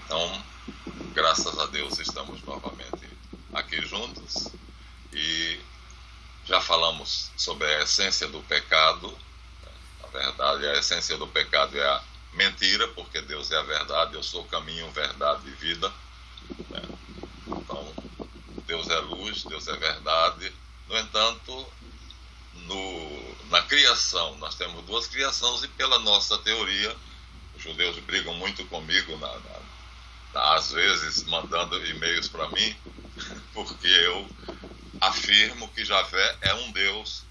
Então, graças a Deus, estamos novamente aqui juntos e já falamos sobre a essência do pecado. Na verdade, a essência do pecado é a mentira, porque Deus é a verdade, eu sou o caminho, verdade e vida. Então, Deus é luz, Deus é verdade. No entanto, na criação, nós temos duas criações e pela nossa teoria, os judeus brigam muito comigo, às vezes mandando e-mails para mim, porque eu afirmo que Javé é um Deus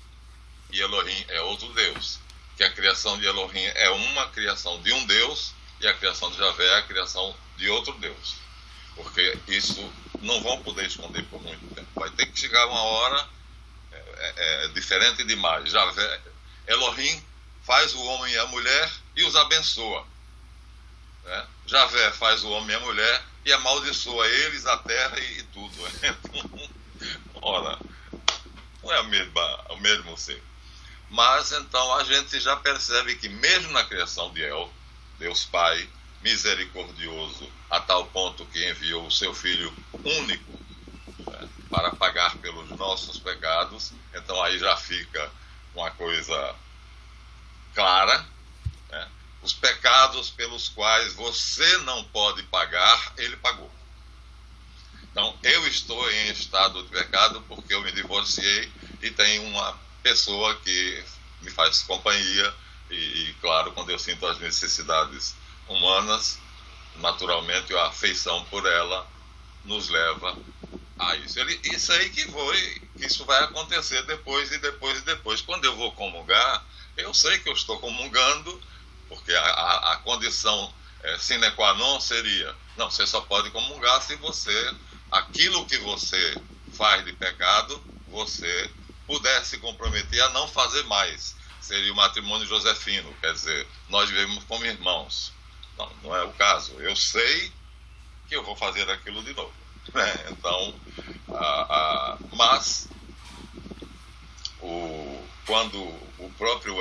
e Elohim é outro Deus. Que a criação de Elohim é uma criação de um Deus e a criação de Javé é a criação de outro Deus. Porque isso não vão poder esconder por muito tempo. Vai ter que chegar uma hora diferente demais. Javé, Elohim faz o homem e a mulher e os abençoa. Né? Javé faz o homem e a mulher e amaldiçoa eles, a terra e tudo. Então, ora, não é o mesmo ser. Mas então a gente já percebe que mesmo na criação de El, Deus Pai, misericordioso, a tal ponto que enviou o seu Filho único, né, para pagar pelos nossos pecados, então aí já fica uma coisa clara, né? Os pecados pelos quais você não pode pagar, ele pagou. Então, eu estou em estado de pecado porque eu me divorciei e tenho uma pessoa que me faz companhia e, claro, quando eu sinto as necessidades humanas, naturalmente a afeição por ela nos leva a isso. Isso aí que isso vai acontecer depois e depois e depois. Quando eu vou comungar, eu sei que eu estou comungando, porque a condição sine qua non seria, não, você só pode comungar se aquilo que você faz de pecado, você puder se comprometer a não fazer mais. Seria o matrimônio josefino, quer dizer, nós vivemos como irmãos. Não, não é o caso. Eu sei que eu vou fazer aquilo de novo. Né? Então, mas quando o próprio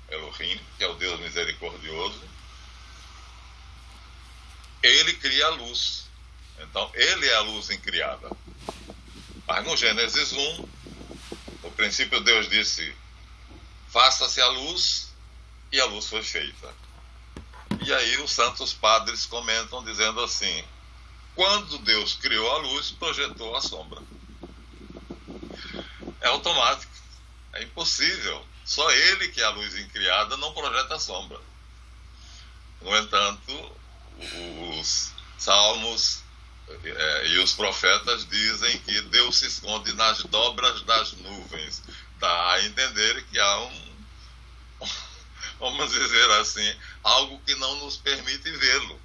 Elohim, que é o Deus misericordioso, ele cria a luz. Então, ele é a luz incriada. Mas no Gênesis 1, no princípio Deus disse, faça-se a luz, e a luz foi feita. E aí os santos padres comentam dizendo assim, quando Deus criou a luz, projetou a sombra. É automático, é impossível. Só ele, que é a luz incriada, não projeta a sombra. No entanto, os salmos e os profetas dizem que Deus se esconde nas dobras das nuvens. Dá a entender que há vamos dizer assim, algo que não nos permite vê-lo.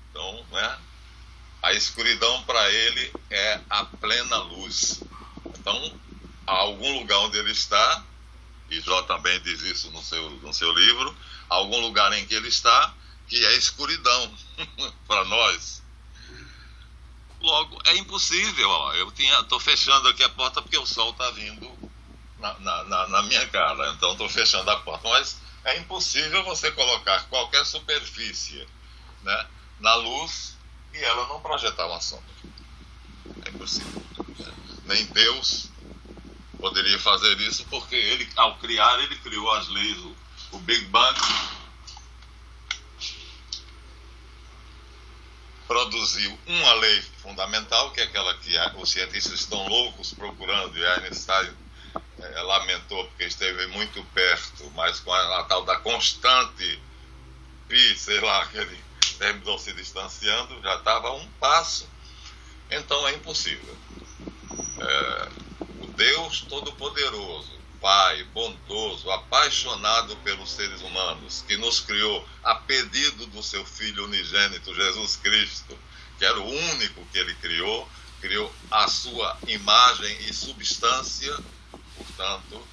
Então, né, a escuridão para ele é a plena luz. Então, há algum lugar onde ele está, e Jó também diz isso no seu livro, há algum lugar em que ele está, que é escuridão para nós. Logo, é impossível. Eu estou fechando aqui a porta porque o sol está vindo na minha cara, então estou fechando a porta. Mas é impossível você colocar qualquer superfície, né, na luz e ela não projetar uma sombra. É impossível. Nem Deus poderia fazer isso, porque ele, ao criar, ele criou as leis, o Big Bang produziu uma lei fundamental, que é aquela que os cientistas estão loucos procurando, e Einstein lamentou porque esteve muito perto, mas com a tal da constante pi, sei lá, que ele terminou se distanciando, já estava a um passo. Então é impossível. O Deus Todo-Poderoso, Pai, bondoso, apaixonado pelos seres humanos, que nos criou a pedido do seu Filho unigênito, Jesus Cristo, que era o único que ele criou a sua imagem e substância, portanto,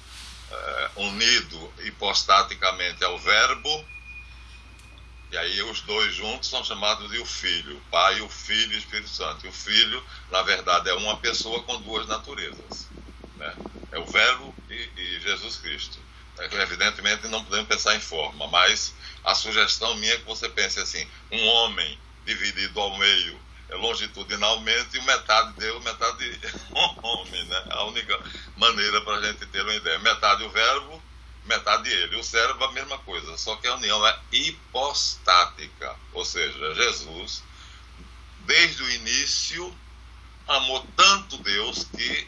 unido hipostaticamente ao Verbo, e aí os dois juntos são chamados de o Filho, o Pai, o Filho e o Espírito Santo. E o Filho, na verdade, é uma pessoa com duas naturezas, né? É o Verbo e Jesus Cristo. Evidentemente não podemos pensar em forma, mas a sugestão minha é que você pense assim, um homem dividido ao meio longitudinalmente, e metade Deus, metade homem, né? A única maneira para a gente ter uma ideia. Metade o verbo, metade ele. O cérebro a mesma coisa, só que a união é hipostática, ou seja, Jesus, desde o início, amou tanto Deus que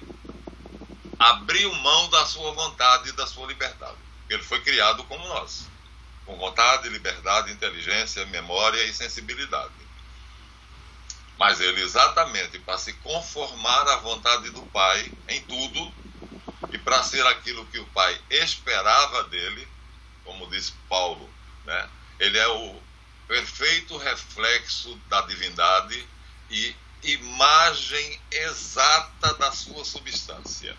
abriu mão da sua vontade e da sua liberdade. Ele foi criado como nós, com vontade, liberdade, inteligência, memória e sensibilidade. Mas ele, exatamente para se conformar à vontade do Pai em tudo, e para ser aquilo que o Pai esperava dele, como disse Paulo, né? Ele é o perfeito reflexo da divindade e imagem exata da sua substância.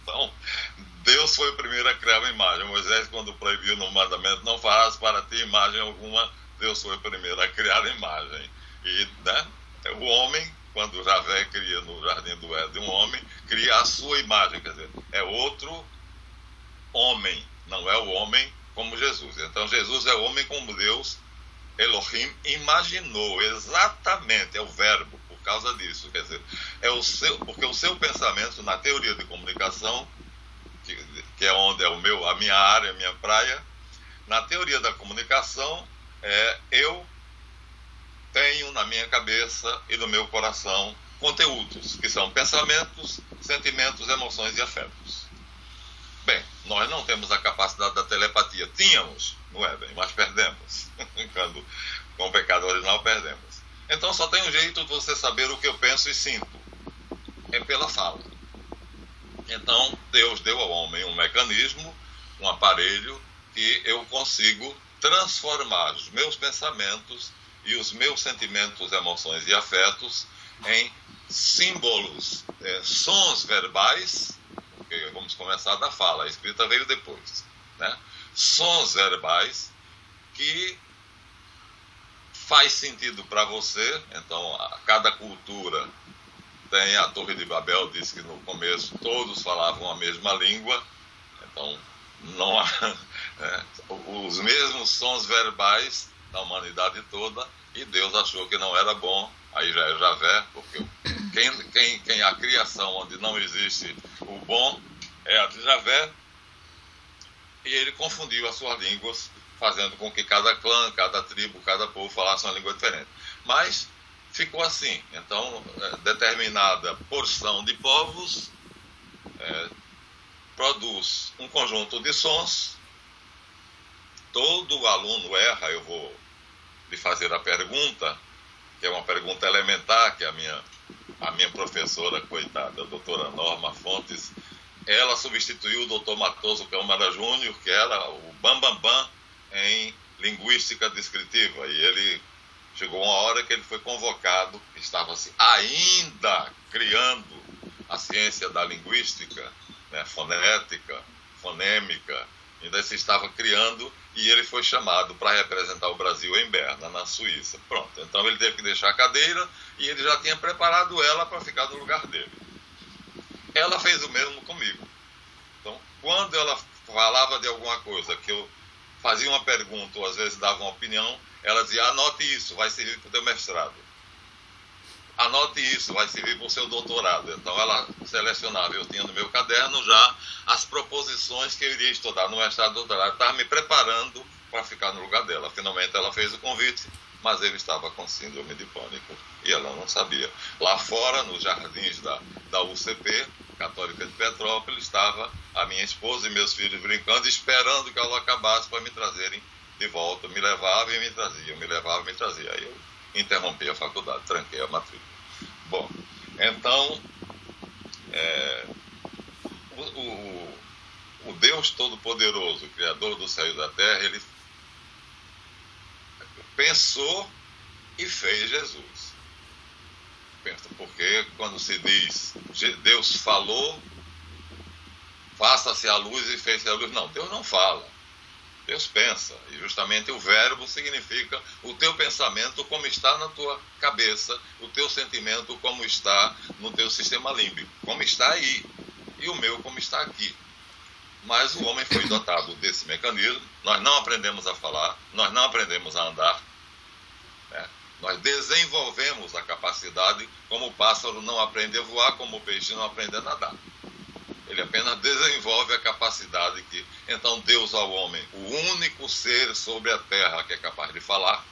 Então, Deus foi o primeiro a criar uma imagem. Moisés, quando proibiu no mandamento, não farás para ti imagem alguma, Deus foi o primeiro a criar a imagem. E, né, o homem, quando Javé cria no jardim do Éden um homem, cria a sua imagem, quer dizer, é outro homem, não é o homem como Jesus. Então Jesus é o homem como Deus, Elohim, imaginou, exatamente, é o verbo, por causa disso, quer dizer, porque o seu pensamento, na teoria de comunicação, que é onde é a minha área, a minha praia, na teoria da comunicação, eu tenho na minha cabeça e no meu coração conteúdos, que são pensamentos, sentimentos, emoções e afetos. Bem, nós não temos a capacidade da telepatia. Tínhamos no Éden, mas perdemos. Quando, com o pecado original, perdemos. Então só tem um jeito de você saber o que eu penso e sinto. É pela fala. Então Deus deu ao homem um mecanismo, um aparelho, que eu consigo transformar os meus pensamentos e os meus sentimentos, emoções e afetos em símbolos, sons verbais, porque vamos começar da fala, a escrita veio depois, né? Sons verbais que faz sentido para você. Então, cada cultura tem, a Torre de Babel diz que no começo todos falavam a mesma língua, então não há os mesmos sons verbais da humanidade toda, e Deus achou que não era bom. Aí já é Javé, porque quem a criação onde não existe o bom é a de Javé, e ele confundiu as suas línguas, fazendo com que cada clã, cada tribo, cada povo falasse uma língua diferente. Mas ficou assim. Então, determinada porção de povos produz um conjunto de sons. Todo aluno erra. Eu vou lhe fazer a pergunta, que é uma pergunta elementar, que a minha professora, coitada, a doutora Norma Fontes, ela substituiu o doutor Matoso Câmara Júnior, que era o bambambam em linguística descritiva, e ele chegou uma hora que ele foi convocado, estava-se ainda criando a ciência da linguística, né, fonética, fonêmica, ainda se estava criando, e ele foi chamado para representar o Brasil em Berna, na Suíça. Pronto, então ele teve que deixar a cadeira, e ele já tinha preparado ela para ficar no lugar dele. Ela fez o mesmo comigo. Então, quando ela falava de alguma coisa, que eu fazia uma pergunta, ou às vezes dava uma opinião, ela dizia: anote isso, vai servir para o teu mestrado. Anote isso, vai servir para o seu doutorado. Então ela selecionava, eu tinha no meu caderno já as proposições que eu iria estudar no mestrado e doutorado. Estava me preparando para ficar no lugar dela. Finalmente ela fez o convite, mas ele estava com síndrome de pânico e ela não sabia. Lá fora, nos jardins da UCP, Católica de Petrópolis, estava a minha esposa e meus filhos brincando, esperando que ela acabasse para me trazerem de volta. Me levava e me trazia, me levava e me trazia. Aí eu interrompi a faculdade, tranquei a matrícula. Bom, então, o Deus Todo-Poderoso, Criador do céu e da terra, ele pensou e fez Jesus. Porque quando se diz Deus falou, faça-se a luz e fez-se a luz, não, Deus não fala. Deus pensa, e justamente o verbo significa o teu pensamento como está na tua cabeça, o teu sentimento como está no teu sistema límbico, como está aí, e o meu como está aqui. Mas o homem foi dotado desse mecanismo. Nós não aprendemos a falar, nós não aprendemos a andar, né? Nós desenvolvemos a capacidade, como o pássaro não aprende a voar, como o peixe não aprende a nadar. Ele apenas desenvolve a capacidade que... Então Deus ao homem, o único ser sobre a terra que é capaz de falar,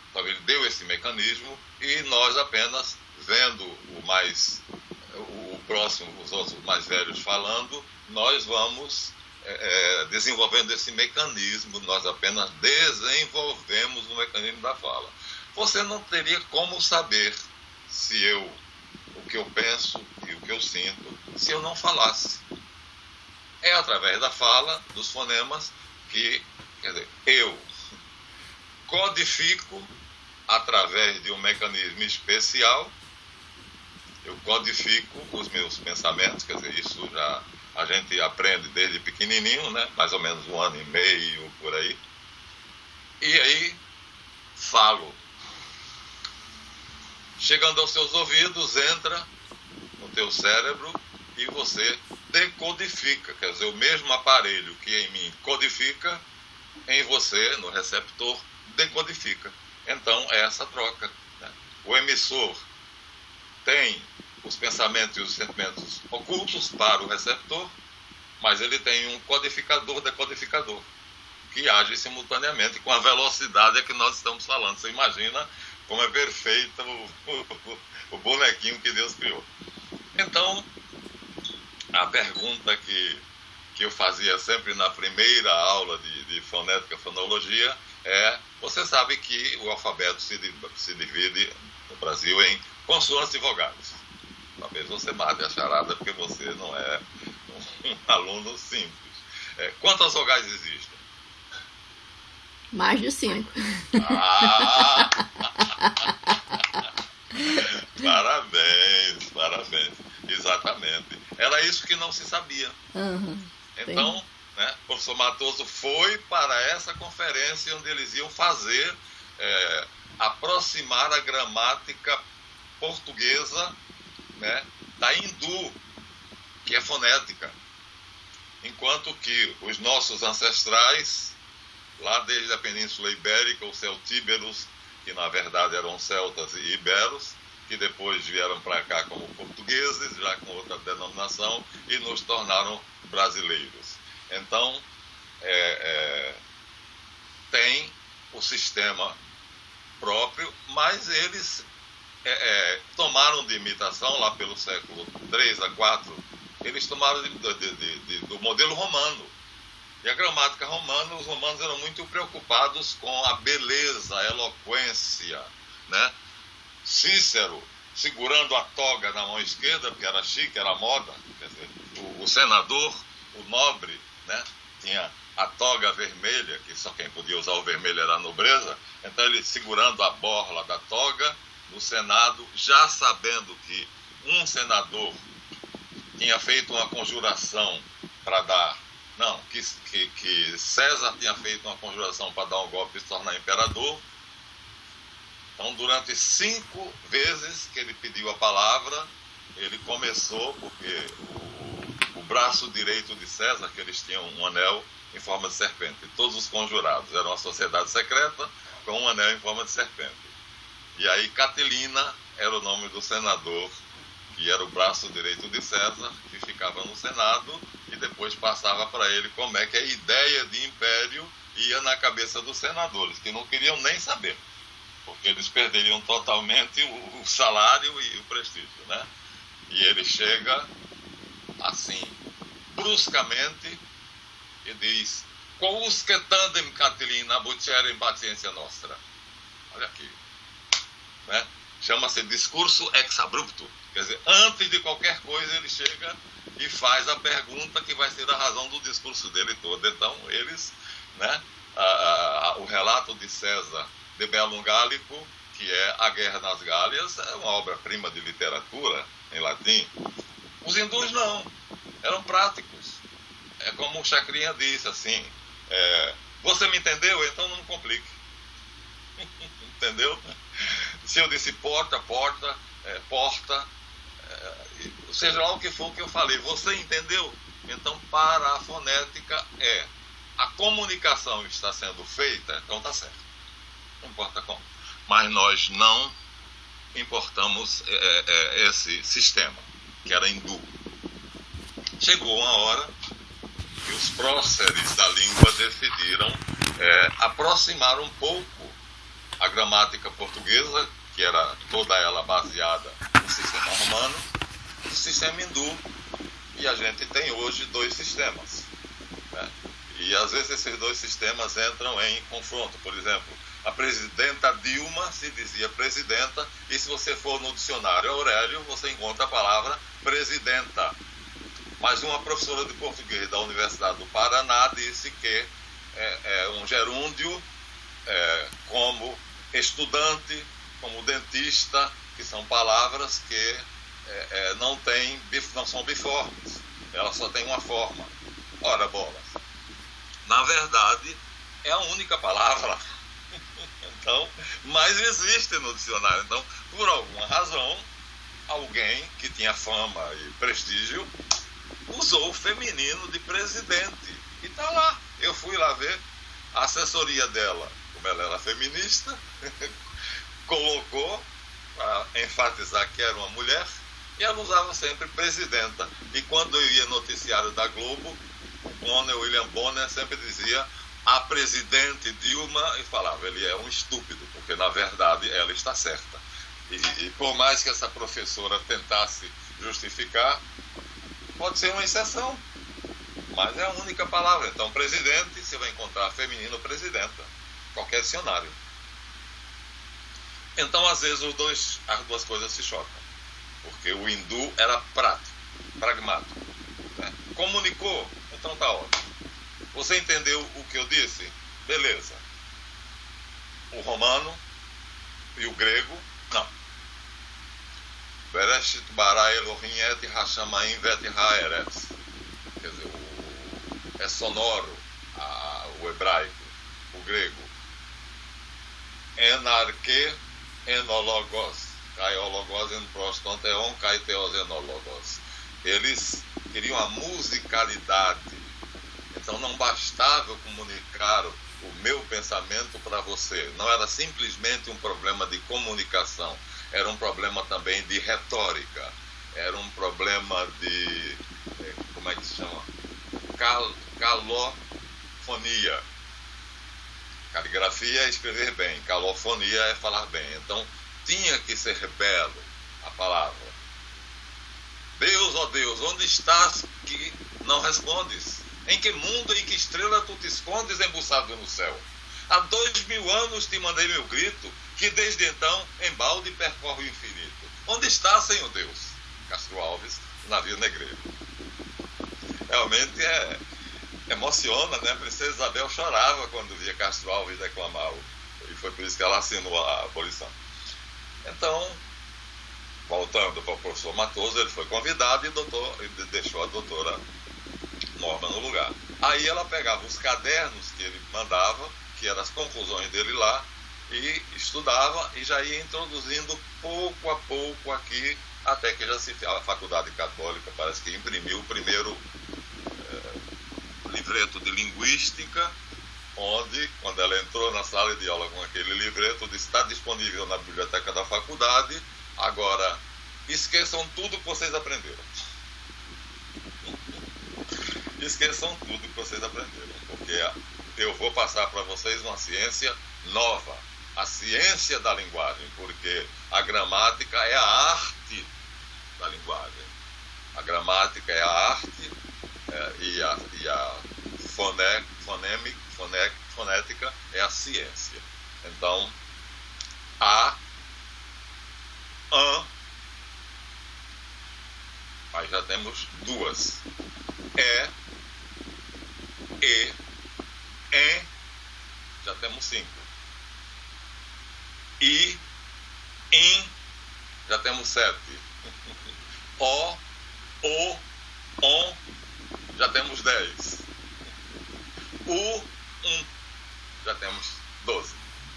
então ele deu esse mecanismo e nós apenas vendo o próximo, os outros mais velhos falando, nós vamos desenvolvendo esse mecanismo, nós apenas desenvolvemos o mecanismo da fala. Você não teria como saber o que eu penso e o que eu sinto se eu não falasse. É através da fala, dos fonemas, que, quer dizer, eu codifico através de um mecanismo especial, eu codifico os meus pensamentos, quer dizer, isso já a gente aprende desde pequenininho, né? Mais ou menos 1 ano e meio, por aí. E aí, falo. Chegando aos seus ouvidos, entra no teu cérebro e você decodifica, quer dizer, o mesmo aparelho que em mim codifica, em você, no receptor, decodifica. Então, é essa troca, né? O emissor tem os pensamentos e os sentimentos ocultos para o receptor, mas ele tem um codificador, decodificador, que age simultaneamente com a velocidade a que nós estamos falando. Você imagina como é perfeito o bonequinho que Deus criou. Então, a pergunta que eu fazia sempre na primeira aula de fonética, fonologia, você sabe que o alfabeto se divide no Brasil em consoantes e vogais. Talvez você mate a charada porque você não é um aluno simples. Quantas vogais existem? Mais de 5. Parabéns. Exatamente. Era isso que não se sabia. Então, né, o professor Matoso foi para essa conferência onde eles iam fazer, aproximar a gramática portuguesa, né, da hindu, que é fonética. Enquanto que os nossos ancestrais, lá desde a Península Ibérica, os celtíberos, que na verdade eram celtas e iberos, que depois vieram para cá como portugueses, já com outra denominação, e nos tornaram brasileiros. Então, tem o sistema próprio, mas eles tomaram de imitação, lá pelo século 3 a 4, eles tomaram do modelo romano. E a gramática romana, os romanos eram muito preocupados com a beleza, a eloquência, né? Cícero segurando a toga na mão esquerda, porque era chique, era moda. Quer dizer, o senador, o nobre, né, tinha a toga vermelha, que só quem podia usar o vermelho era a nobreza. Então ele segurando a borla da toga no Senado, já sabendo que um senador tinha feito uma conjuração para dar... Não, que César tinha feito uma conjuração para dar um golpe e se tornar imperador. Então, durante 5 vezes que ele pediu a palavra, ele começou, porque o braço direito de César, que eles tinham um anel em forma de serpente. Todos os conjurados eram uma sociedade secreta com um anel em forma de serpente. E aí Catilina era o nome do senador, que era o braço direito de César, que ficava no Senado, e depois passava para ele como é que a ideia de império ia na cabeça dos senadores, que não queriam nem saber, porque eles perderiam totalmente o salário e o prestígio, né? E ele chega assim, bruscamente, e diz: "Quousque tandem, Catilina, abuterem paciência nostra." Olha aqui, né? Chama-se discurso ex abrupto. Quer dizer, antes de qualquer coisa, ele chega e faz a pergunta que vai ser a razão do discurso dele todo. Então, eles, né, o relato de César de Bellum Gallico, que é A Guerra nas Gálias, é uma obra-prima de literatura em latim. Os hindus não, eram práticos. É como o Chacrinha disse, assim, você me entendeu? Então não complique. Entendeu? Se eu disse porta, seja lá o que for que eu falei, você entendeu? Então, para a fonética a comunicação está sendo feita, então está certo. Não importa como. mas nós não importamos esse sistema, que era hindu. Chegou uma hora que os próceres da língua decidiram aproximar um pouco a gramática portuguesa, que era toda ela baseada no sistema romano, do sistema hindu, e a gente tem hoje dois sistemas, né? E às vezes esses dois sistemas entram em confronto. Por exemplo, a presidenta Dilma se dizia presidenta, e se você for no dicionário Aurélio, você encontra a palavra presidenta. Mas uma professora de português da Universidade do Paraná disse que é um gerúndio como estudante, como dentista, que são palavras que não são biformes, elas só têm uma forma. Ora, bolas, na verdade é a única palavra. Então, mas existe no dicionário. Então, por alguma razão, alguém que tinha fama e prestígio usou o feminino de presidente. E tá lá. Eu fui lá ver a assessoria dela, como ela era feminista, colocou para enfatizar que era uma mulher, e ela usava sempre presidenta. E quando eu ia no noticiário da Globo, o William Bonner sempre dizia a presidente Dilma, e falava, ele é um estúpido, porque na verdade ela está certa. E por mais que essa professora tentasse justificar, pode ser uma exceção, mas é a única palavra. Então, presidente, você vai encontrar feminino presidenta, qualquer dicionário. Então, às vezes, as duas coisas se chocam, porque o hindu era pragmático, né? Comunicou, então tá ótimo. Você entendeu o que eu disse? Beleza. O romano e o grego, não. Bereshit bara Elohim et Hashamayim vet haeretz. Quer dizer, é sonoro o hebraico, o grego. Enarque enologos, kaiologos en prostanteon, kaiteos enologos. Eles queriam a musicalidade. Então não bastava eu comunicar o meu pensamento para você. Não era simplesmente um problema de comunicação. Era um problema também de retórica. Era um problema de, como é que se chama? Calofonia. Caligrafia é escrever bem. Calofonia é falar bem. Então tinha que ser belo a palavra. Deus, ó Deus, onde estás que não respondes? Em que mundo e que estrela tu te escondes embuçado no céu? Há 2000 anos te mandei meu grito, que desde então embalde percorre o infinito. Onde está, Senhor Deus? Castro Alves, navio negreiro. Realmente emociona, né? A princesa Isabel chorava quando via Castro Alves declamar, e foi por isso que ela assinou a abolição. Então, voltando para o professor Matoso, ele foi convidado e deixou a doutora Norma no lugar. Aí ela pegava os cadernos que ele mandava, que eram as conclusões dele lá, e estudava e já ia introduzindo pouco a pouco aqui, até que a Faculdade Católica parece que imprimiu o primeiro livreto de linguística, onde, quando ela entrou na sala de aula com aquele livreto, disse: está disponível na biblioteca da faculdade, agora esqueçam tudo que vocês aprenderam. Esqueçam tudo que vocês aprenderam, porque eu vou passar para vocês uma ciência nova, a ciência da linguagem, porque a gramática é a arte da linguagem. A gramática é a arte e a fonética é a ciência. Então, aí já temos duas. Já temos 5. Já temos 7. O, on, já temos 10. Já temos 12.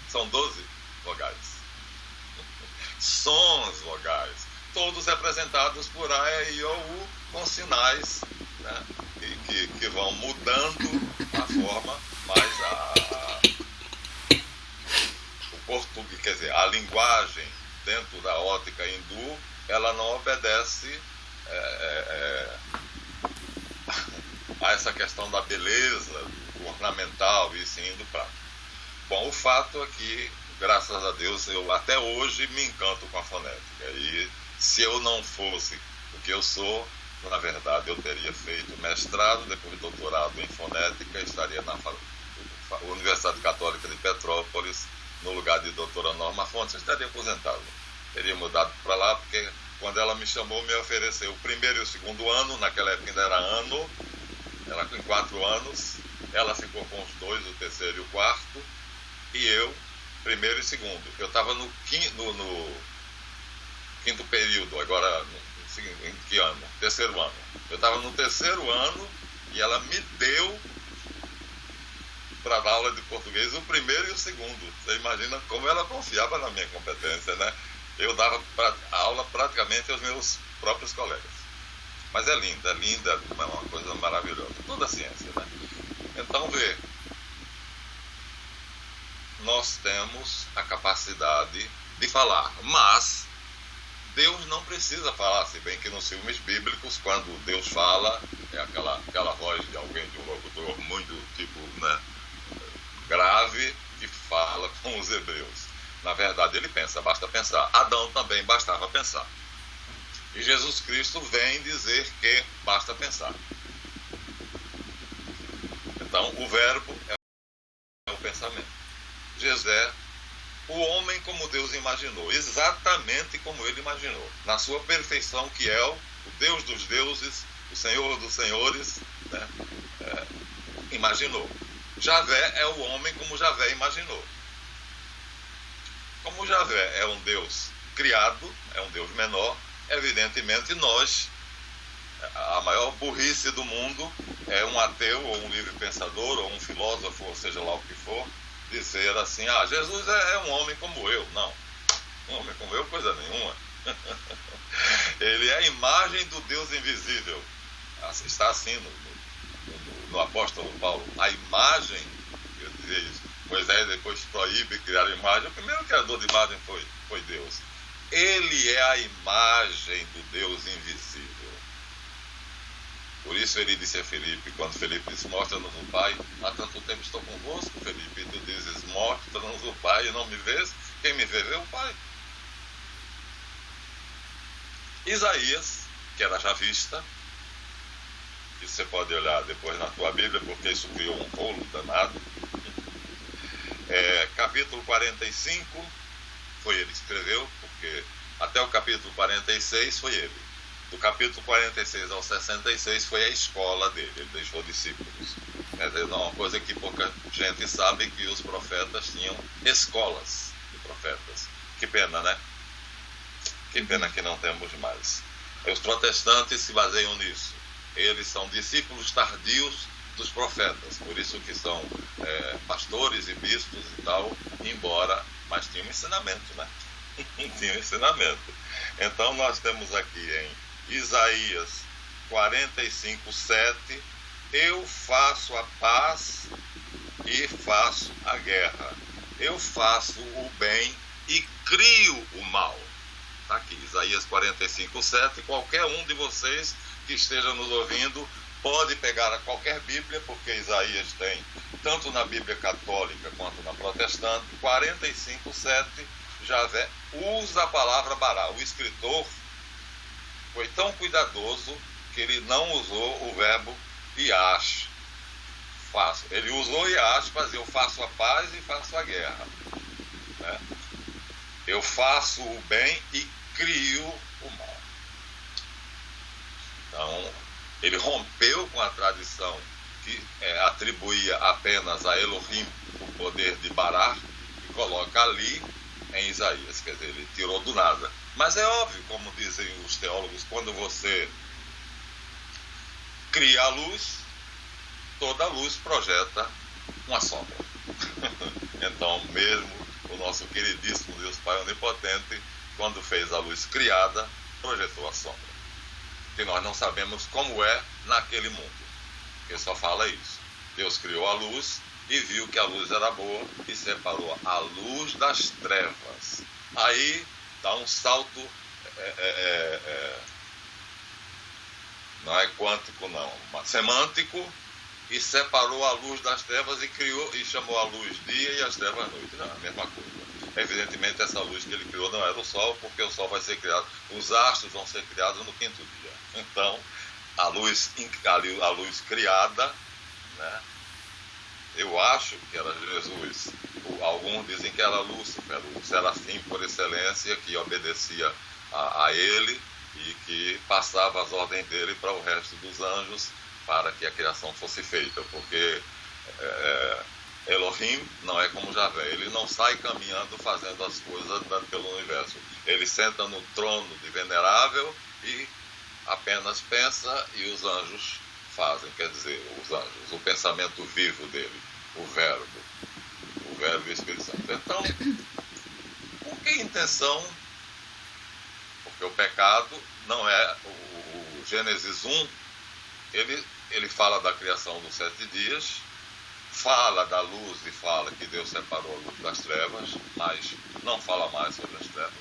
São 12 vogais. Sons vogais. Todos representados por A, E, I, O, U, com sinais, né, que vão mudando a forma, mas o português, quer dizer, a linguagem dentro da ótica hindu, ela não obedece a essa questão da beleza, do ornamental, e sim do prático. Bom, o fato é que, graças a Deus, eu até hoje me encanto com a fonética. E se eu não fosse o que eu sou, na verdade eu teria feito mestrado, depois doutorado em fonética, estaria na Universidade Católica de Petrópolis, no lugar de doutora Norma Fontes, estaria aposentado. Teria mudado para lá, porque quando ela me chamou, me ofereceu o primeiro e o segundo ano, naquela época ainda era ano, ela com 4 anos, ela ficou com os 2, o terceiro e o quarto, e eu, primeiro e segundo. Eu estava no quinto período, agora, em que ano? Terceiro ano. Eu estava no terceiro ano e ela me deu para dar aula de português o primeiro e o segundo. Você imagina como ela confiava na minha competência, né? Eu dava aula praticamente aos meus próprios colegas. Mas é linda, é uma coisa maravilhosa. Toda a ciência, né? Então, vê, nós temos a capacidade de falar, mas Deus não precisa falar, se bem que nos filmes bíblicos, quando Deus fala, é aquela voz de alguém, de um locutor muito, né, grave, que fala com os hebreus. Na verdade, ele pensa, basta pensar. Adão também bastava pensar. E Jesus Cristo vem dizer que basta pensar. Então, o verbo é o pensamento. Jesus é o homem como Deus imaginou, exatamente como ele imaginou, na sua perfeição, que é o Deus dos deuses, o Senhor dos senhores, né? Imaginou. Javé é o homem como Javé imaginou. Como Javé é um Deus criado, é um Deus menor, evidentemente nós, a maior burrice do mundo é um ateu ou um livre pensador ou um filósofo, ou seja lá o que for, dizer assim, Jesus é um homem como eu. Não, um homem como eu, coisa nenhuma. Ele é a imagem do Deus invisível. Está assim no apóstolo Paulo. A imagem, eu dizia isso, Moisés depois proíbe criar imagem. O primeiro criador de imagem foi Deus. Ele é a imagem do Deus invisível. Por isso ele disse a Felipe, quando Felipe disse, mostra-nos o Pai, há tanto tempo estou convosco, Felipe, e tu dizes, mostra-nos o Pai e não me vês, quem me vê o Pai. Isaías, que era javista, que você pode olhar depois na tua Bíblia, porque isso criou um rolo danado, capítulo 45, foi ele que escreveu, porque até o capítulo 46 foi ele. Do capítulo 46 ao 66 foi a escola dele, ele deixou discípulos. Quer dizer, não é uma coisa que pouca gente sabe, que os profetas tinham escolas de profetas. Que pena, né? Que pena que não temos mais. Os protestantes se baseiam nisso. Eles são discípulos tardios dos profetas, por isso que são pastores e bispos e tal, mas tinham ensinamento, né? Tinham ensinamento. Então nós temos aqui em Isaías 45:7, eu faço a paz e faço a guerra. Eu faço o bem e crio o mal. Está aqui, Isaías 45:7. Qualquer um de vocês que esteja nos ouvindo pode pegar a qualquer Bíblia, porque Isaías tem, tanto na Bíblia católica quanto na protestante, 45:7, Javé usa a palavra bará. O escritor foi tão cuidadoso que ele não usou o verbo iash, faço. Ele usou iash para dizer, eu faço a paz e faço a guerra, né? Eu faço o bem e crio o mal. Então, ele rompeu com a tradição que atribuía apenas a Elohim o poder de Bará e coloca ali em Isaías, quer dizer, ele tirou do nada. Mas é óbvio, como dizem os teólogos, quando você cria a luz, toda a luz projeta uma sombra. Então, mesmo o nosso queridíssimo Deus Pai Onipotente, quando fez a luz criada, projetou a sombra. Que nós não sabemos como é naquele mundo. Ele só fala isso. Deus criou a luz e viu que a luz era boa e separou a luz das trevas. Aí dá um salto, não é quântico não, mas semântico, e separou a luz das trevas e criou, e chamou a luz dia e as trevas noite, a mesma coisa. Evidentemente essa luz que ele criou não era o sol, porque o sol vai ser criado, os astros vão ser criados no quinto dia. Então a luz criada, né? Eu acho que era Jesus. Alguns dizem que era Lúcifer, o serafim por excelência, que obedecia a ele e que passava as ordens dele para o resto dos anjos para que a criação fosse feita, porque Elohim não é como Javé, ele não sai caminhando fazendo as coisas andando pelo universo, ele senta no trono de venerável e apenas pensa e os anjos fazem, quer dizer, os anjos, o pensamento vivo dele, o verbo e o Espírito Santo. Então, com que intenção? Porque o pecado não é, o Gênesis 1, ele fala da criação dos 7 dias, fala da luz e fala que Deus separou a luz das trevas, mas não fala mais sobre as trevas.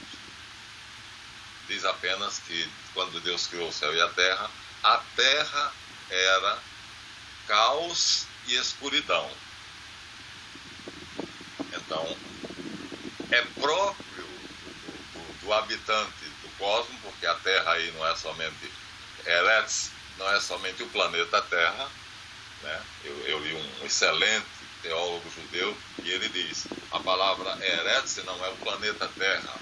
Diz apenas que quando Deus criou o céu e a terra era caos e escuridão. Então, é próprio do habitante do cosmos, porque a terra aí não é somente Eretz, não é somente o planeta Terra, né? Eu li um excelente teólogo judeu e ele diz, a palavra Eretz não é o planeta Terra,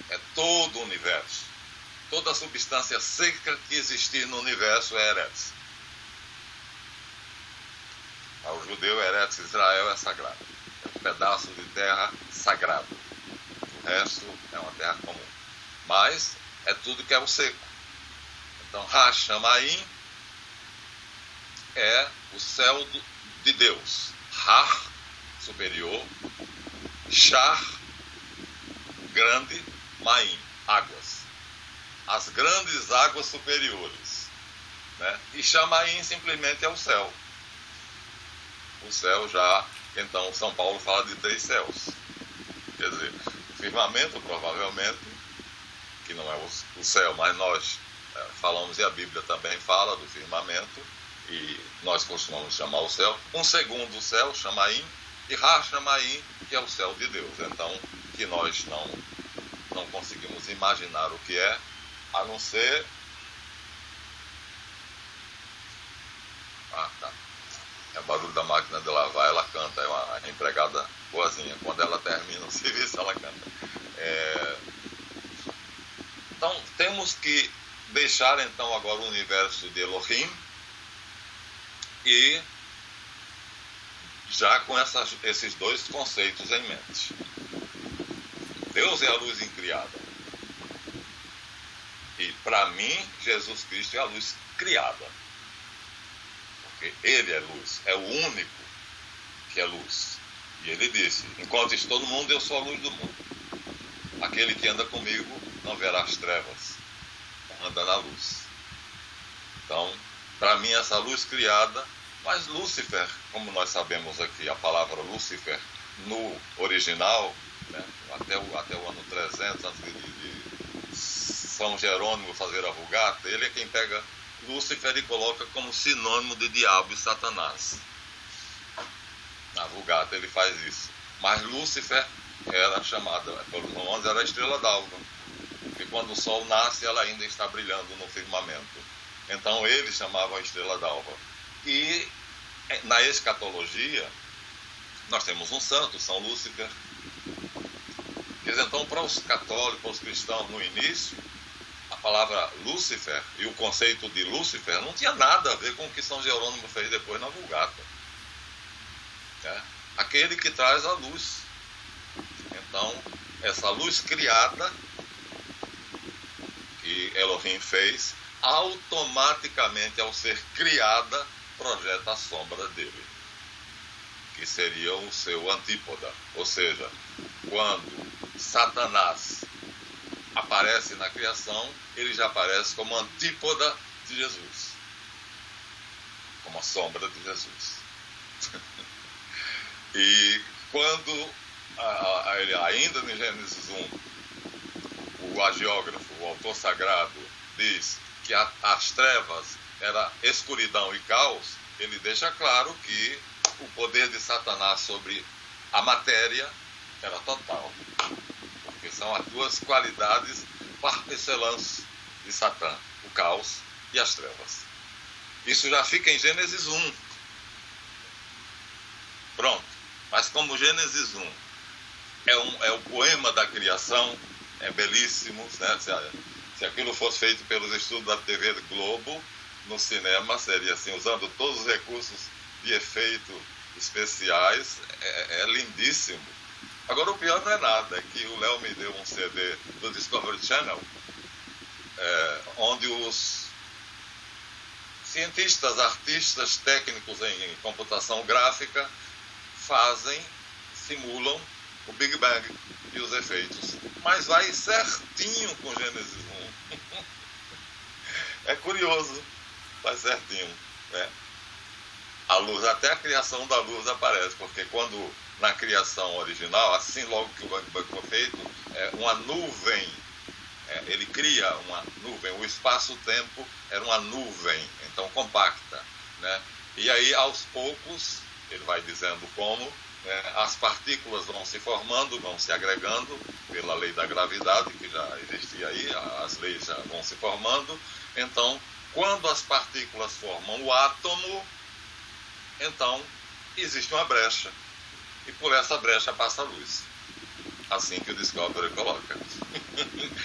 é todo o universo. Toda substância seca que existir no universo é Eretz. Ao judeu, Eretz Israel é sagrado. É um pedaço de terra sagrado. O resto é uma terra comum. Mas é tudo que é o seco. Então, Hashamayim é o céu de Deus. Har, superior. Shar, grande. Maim, águas. As grandes águas superiores, né? E Shamaim simplesmente é o céu. O céu já, então São Paulo fala de 3 céus. Quer dizer, o firmamento provavelmente, que não é o céu, mas nós falamos e a Bíblia também fala do firmamento, e nós costumamos chamar o céu. Um segundo céu, Shamaim, e Hashamayim, que é o céu de Deus. Então, que nós não conseguimos imaginar o que é, a não ser... tá. É o barulho da máquina de lavar, ela canta, é uma empregada boazinha. Quando ela termina o serviço, ela canta. Então, temos que deixar então agora o universo de Elohim e já com esses 2 conceitos em mente. Deus é a luz incriada. E para mim, Jesus Cristo é a luz criada. Porque ele é luz, é o único que é luz. E ele disse, enquanto estou no mundo, eu sou a luz do mundo. Aquele que anda comigo não verá as trevas, anda na luz. Então, para mim, essa luz criada, mas Lúcifer, como nós sabemos aqui, a palavra Lúcifer, no original, né, até o ano 300, antes de São Jerônimo fazer a Vulgata, ele é quem pega Lúcifer e coloca como sinônimo de diabo e Satanás. Na Vulgata ele faz isso. Mas Lúcifer era chamada, pelos romanos, era a estrela d'alva. Porque quando o sol nasce, ela ainda está brilhando no firmamento. Então ele chamava a estrela d'alva. E na escatologia, nós temos um santo, São Lúcifer. Quer dizer, então, para os católicos, para os cristãos no início, a palavra Lúcifer e o conceito de Lúcifer não tinha nada a ver com o que São Jerônimo fez depois na Vulgata. Aquele que traz a luz. Então, essa luz criada que Elohim fez, automaticamente, ao ser criada, projeta a sombra dele, que seria o seu antípoda. Ou seja, quando Satanás aparece na criação, ele já aparece como antípoda de Jesus, como a sombra de Jesus. E quando ele, ainda em Gênesis 1, o agiógrafo, o autor sagrado, diz que as trevas era escuridão e caos, ele deixa claro que o poder de Satanás sobre a matéria era total. Porque são as duas qualidades par excellence de Satã, o caos e as trevas. Isso já fica em Gênesis 1. Pronto. Mas como Gênesis 1 é o poema da criação, é belíssimo, né? Se aquilo fosse feito pelos estudos da TV Globo, no cinema seria assim, usando todos os recursos de efeito especiais, é lindíssimo. Agora, o pior não é nada, é que o Léo me deu um CD do Discovery Channel, onde os cientistas, artistas, técnicos em computação gráfica simulam o Big Bang e os efeitos. Mas vai certinho com Gênesis 1. É curioso, vai certinho, né? A luz, até a criação da luz aparece, porque quando na criação original, assim logo que o Big Bang foi feito, uma nuvem, ele cria uma nuvem, o espaço-tempo era uma nuvem, então compacta, né? E aí aos poucos, ele vai dizendo como, as partículas vão se formando, vão se agregando pela lei da gravidade, que já existia aí, as leis já vão se formando. Então, quando as partículas formam o átomo, então existe uma brecha, e por essa brecha passa a luz. Assim que o Discovery coloca.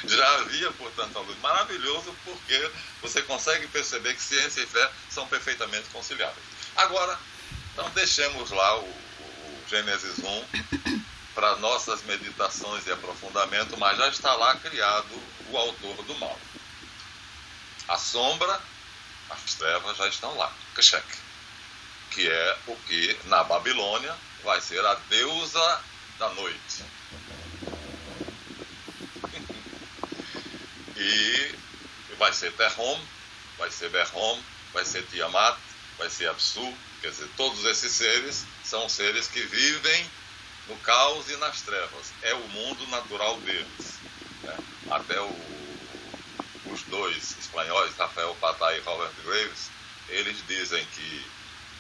Já havia, portanto, a luz. Maravilhoso, porque você consegue perceber que ciência e fé são perfeitamente conciliáveis. Agora, então deixemos lá o Gênesis 1 para nossas meditações e aprofundamento, mas já está lá criado o autor do mal. A sombra, as trevas já estão lá. Keshek, que é o que na Babilônia vai ser a deusa da noite. E vai ser Terhom, vai ser Berhom, vai ser Tiamat, vai ser Apsu. Quer dizer, todos esses seres são seres que vivem no caos e nas trevas. É o mundo natural deles, né? Até os dois espanhóis, Rafael Patai e Robert Graves, eles dizem que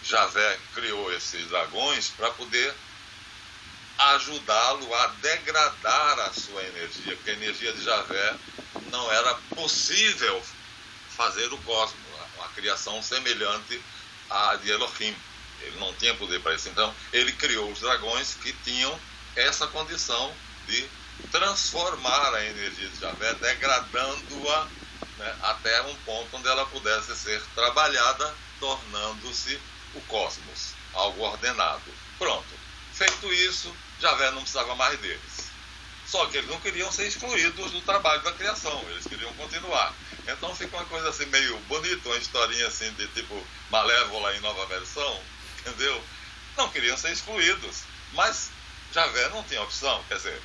Javé criou esses dragões para poder ajudá-lo a degradar a sua energia, porque a energia de Javé não era possível fazer o cosmos, uma criação semelhante à de Elohim. Ele não tinha poder para isso. Então, ele criou os dragões que tinham essa condição de transformar a energia de Javé, degradando-a, né, até um ponto onde ela pudesse ser trabalhada, tornando-se o cosmos, algo ordenado. Pronto. Feito isso, Javé não precisava mais deles. Só que eles não queriam ser excluídos do trabalho da criação, eles queriam continuar. Então fica uma coisa assim meio bonita, uma historinha assim de tipo Malévola em nova versão, entendeu? Não queriam ser excluídos, mas Javé não tinha opção. Quer dizer,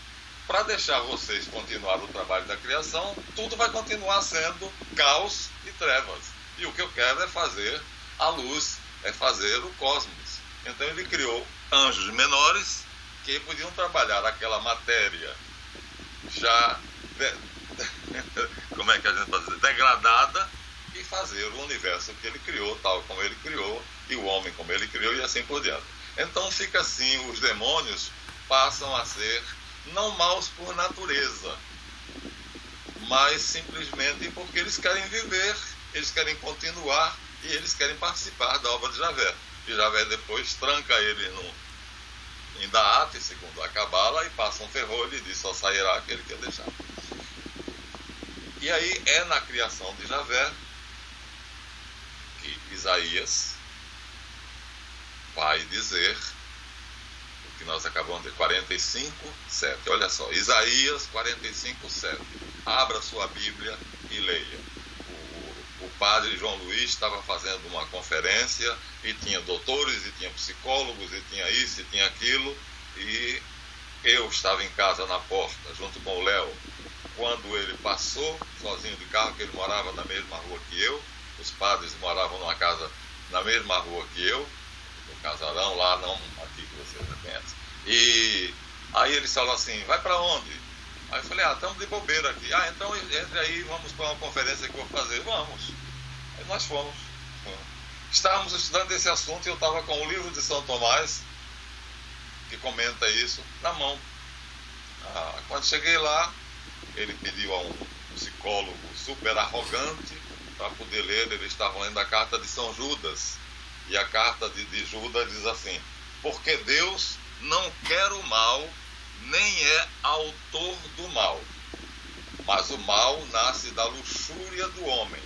para deixar vocês continuar o trabalho da criação, tudo vai continuar sendo caos e trevas. E o que eu quero é fazer a luz, é fazer o cosmos. Então ele criou anjos menores que podiam trabalhar aquela matéria já, como é que a gente pode dizer, degradada, e fazer o universo que ele criou, tal como ele criou, e o homem como ele criou, e assim por diante. Então fica assim, os demônios passam a ser não maus por natureza, mas simplesmente porque eles querem viver, eles querem continuar, e eles querem participar da obra de Javé. E Javé depois tranca ele em Daat, segundo a Cabala, e passa um ferrolho e diz: só sairá aquele que eu deixar. E aí é na criação de Javé que Isaías vai dizer o que nós acabamos de 45:7. Olha só, Isaías 45:7. Abra sua Bíblia e leia. O padre João Luiz estava fazendo uma conferência e tinha doutores, e tinha psicólogos, e tinha isso, e tinha aquilo, e eu estava em casa na porta, junto com o Léo, quando ele passou sozinho de carro, que ele morava na mesma rua que eu, os padres moravam numa casa na mesma rua que eu, no casarão lá, não aqui que você já conhece, e Aí ele falou assim, vai para onde? Aí eu falei, estamos de bobeira aqui. Então entre aí, vamos para uma conferência que eu vou fazer. Vamos. Aí nós fomos. Estávamos estudando esse assunto e eu estava com o livro de São Tomás, que comenta isso, na mão. Quando cheguei lá, ele pediu a um psicólogo super arrogante para poder ler. Eles estavam lendo a carta de São Judas. E a carta de Judas diz assim, porque Deus não quer o mal, nem é autor do mal. Mas o mal nasce da luxúria do homem,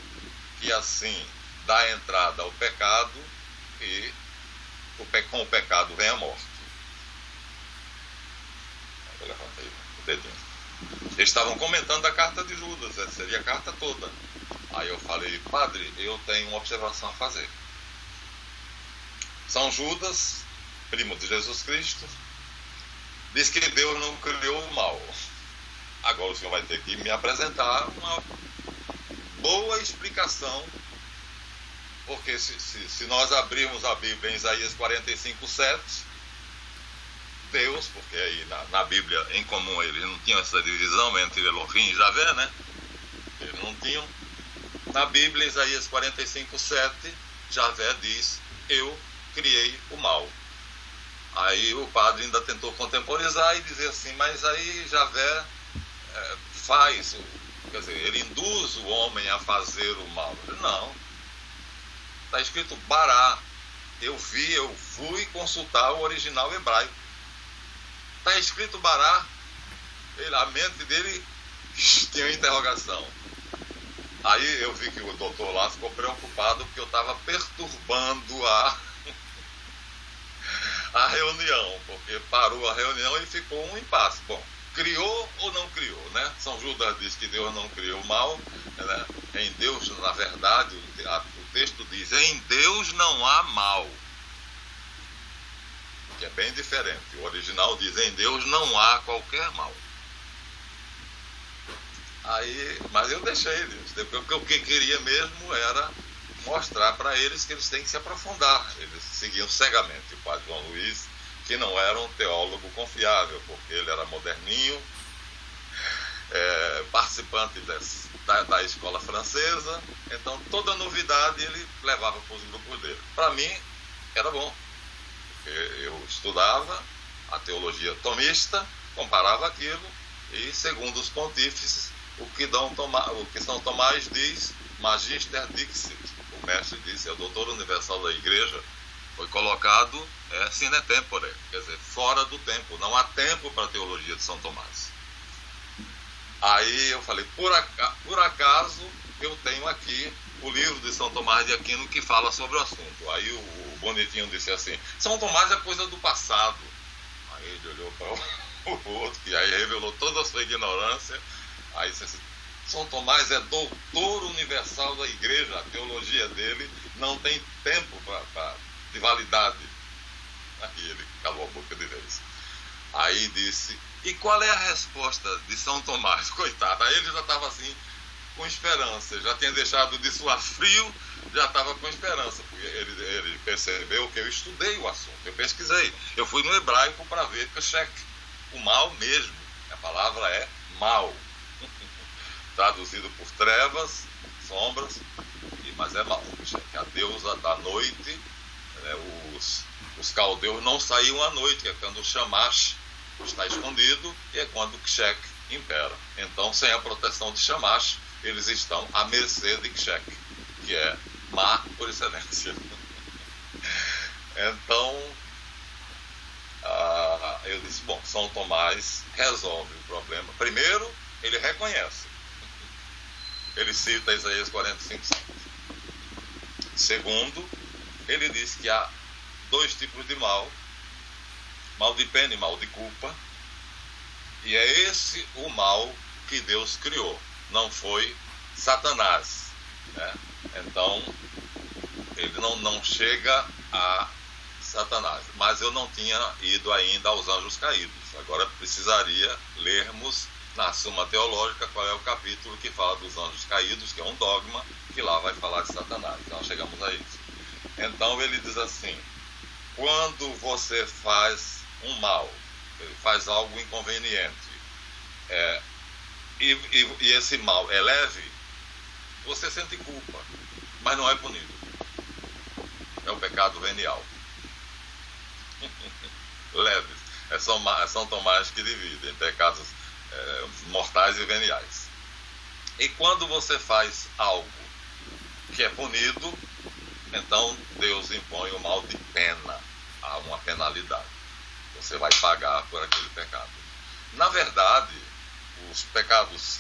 que assim dá entrada ao pecado, e com o pecado vem a morte. Eu levantei o dedinho. Eles estavam comentando a carta de Judas, seria a carta toda. Aí eu falei, padre, eu tenho uma observação a fazer. São Judas, primo de Jesus Cristo, diz que Deus não criou o mal. Agora o senhor vai ter que me apresentar uma boa explicação, porque se nós abrirmos a Bíblia em Isaías 45:7, Deus, porque aí na Bíblia em comum eles não tinham essa divisão entre Elohim e Javé, né? Eles não tinham. Na Bíblia, Isaías 45:7, Javé diz, eu criei o mal. Aí o padre ainda tentou contemporizar e dizer assim, mas aí Javé faz, quer dizer, ele induz o homem a fazer o mal. Não, está escrito Bará. Eu fui consultar o original hebraico. Está escrito Bará. A mente dele tinha uma interrogação. Aí eu vi que o doutor lá ficou preocupado porque eu estava perturbando a reunião, porque parou a reunião e ficou um impasse. Bom, criou ou não criou, né? São Judas diz que Deus não criou o mal, né? Em Deus, na verdade, o texto diz, em Deus não há mal, que é bem diferente. O original diz, em Deus não há qualquer mal. Aí, mas eu deixei eles, porque o que queria mesmo era mostrar para eles que eles têm que se aprofundar. Eles seguiam cegamente o padre João Luiz, que não era um teólogo confiável, porque ele era moderninho, participante da escola francesa, então toda novidade ele levava para os grupos dele. Para mim era bom, porque eu estudava a teologia tomista, comparava aquilo e, segundo os pontífices, o que São Tomás diz, Magister Dixit, o mestre disse, é o doutor universal da igreja, foi colocado sine tempore, quer dizer, fora do tempo, não há tempo para a teologia de São Tomás. Aí eu falei, por acaso eu tenho aqui o livro de São Tomás de Aquino que fala sobre o assunto. Aí o bonitinho disse assim, São Tomás é coisa do passado. Aí ele olhou para o outro, e aí revelou toda a sua ignorância. Aí disse assim, São Tomás é doutor universal da igreja, a teologia dele não tem tempo de validade. Aí ele calou a boca de vez. Aí disse, e qual é a resposta de São Tomás? Coitado, aí ele já estava assim, com esperança, já tinha deixado de suar frio, já estava com esperança, porque ele percebeu que eu estudei o assunto, eu pesquisei, eu fui no hebraico para ver que o mal mesmo, a palavra é mal, traduzido por trevas, sombras, mas é mal, que a deusa da noite, né, os caldeus não saíam à noite, que é quando o Shamash está escondido, e é quando o Kshek impera. Então, sem a proteção de Shamash, eles estão à mercê de Kshek, que é má por excelência. Então, eu disse, bom, São Tomás resolve o problema. Primeiro, ele reconhece. Ele cita Isaías 45:5. Segundo, ele diz que há dois tipos de mal, mal de pena e mal de culpa, e é esse o mal que Deus criou, não foi Satanás, né? Então, ele não chega a Satanás, mas eu não tinha ido ainda aos anjos caídos. Agora precisaria lermos na Suma Teológica qual é o capítulo que fala dos anjos caídos, que é um dogma, que lá vai falar de Satanás. Então chegamos a isso. Então ele diz assim, quando você faz um mal, ele faz algo inconveniente, e esse mal é leve, você sente culpa, mas não é punido. É o pecado venial. Leves. É São Tomás que divide em pecados mortais e veniais. E quando você faz algo que é punido, então Deus impõe o mal de pena, há uma penalidade. Você vai pagar por aquele pecado. Na verdade, os pecados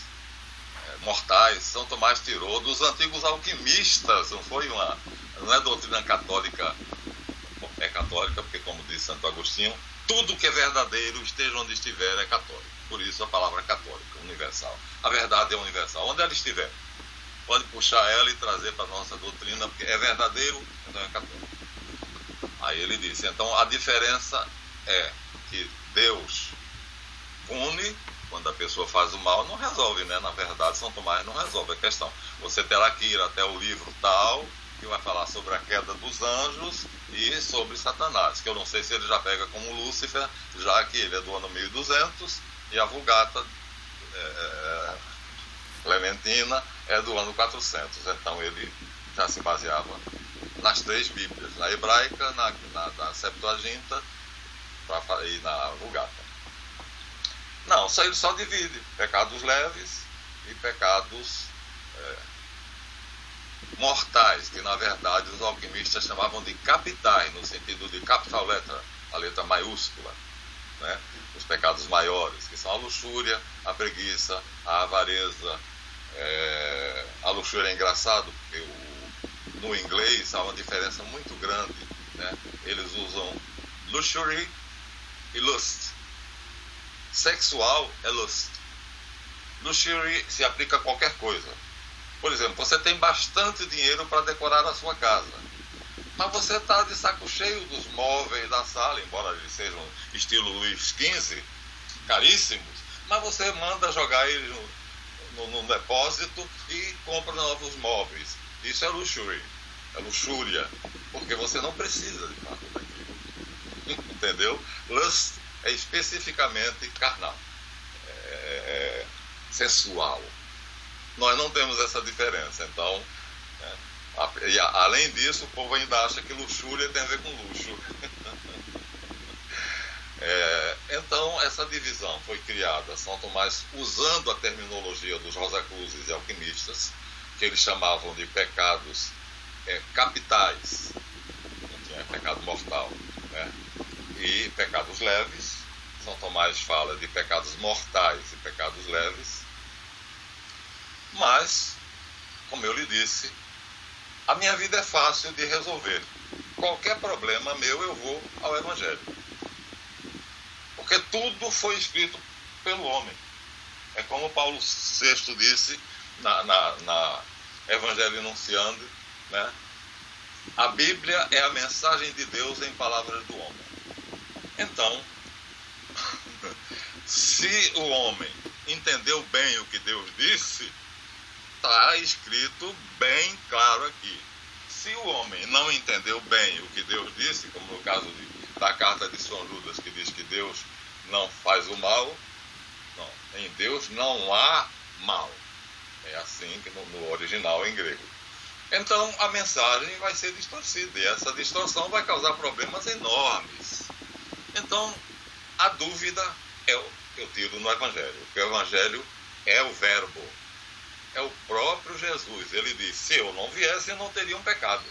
mortais, São Tomás tirou dos antigos alquimistas, não é doutrina católica, é católica, porque como diz Santo Agostinho, tudo que é verdadeiro, esteja onde estiver, é católico. Por isso a palavra católica, universal. A verdade é universal. Onde ela estiver, pode puxar ela e trazer para a nossa doutrina, porque é verdadeiro, então é católico. Aí ele disse, então a diferença é que Deus pune quando a pessoa faz o mal, não resolve, né? Na verdade, São Tomás não resolve a questão. Você terá que ir até o livro tal, que vai falar sobre a queda dos anjos e sobre Satanás, que eu não sei se ele já pega como Lúcifer, já que ele é do ano 1200 e a Vulgata Clementina é do ano 400. Então ele já se baseava nas três Bíblias, na hebraica, na Septuaginta e na Vulgata. Não, ele só divide pecados leves e pecados mortais, que na verdade os alquimistas chamavam de capitais, no sentido de capital letra, a letra maiúscula, né? Os pecados maiores, que são a luxúria, a preguiça, a avareza. A luxúria é engraçado, porque no inglês há uma diferença muito grande, né? Eles usam luxury e lust. Sexual é lust. Luxury se aplica a qualquer coisa. Por exemplo, você tem bastante dinheiro para decorar a sua casa, mas você está de saco cheio dos móveis da sala, embora eles sejam estilo Luís XV, caríssimos, mas você manda jogar eles no depósito e compra novos móveis. Isso é luxury, é luxúria, porque você não precisa de fato daquilo. Entendeu? Lust é especificamente carnal, sensual. Nós não temos essa diferença. Então, e além disso, o povo ainda acha que luxúria tem a ver com luxo. Então, essa divisão foi criada, São Tomás, usando a terminologia dos Rosacruses e alquimistas, que eles chamavam de pecados capitais, não tinha pecado mortal, né? E pecados leves. São Tomás fala de pecados mortais e pecados leves. Mas, como eu lhe disse, a minha vida é fácil de resolver. Qualquer problema meu, eu vou ao Evangelho. Porque tudo foi escrito pelo homem. É como Paulo VI disse na Evangelho Enunciando, né? A Bíblia é a mensagem de Deus em palavras do homem. Então, se o homem entendeu bem o que Deus disse, está escrito bem claro aqui. Se o homem não entendeu bem o que Deus disse, como no caso da carta de São Judas, que diz que Deus não faz o mal, não, em Deus não há mal. É assim que no original em grego. Então a mensagem vai ser distorcida, e essa distorção vai causar problemas enormes. Então a dúvida eu tiro no Evangelho, porque o Evangelho é o verbo, é o próprio Jesus. Ele diz, se eu não viesse, eu não teria um pecado.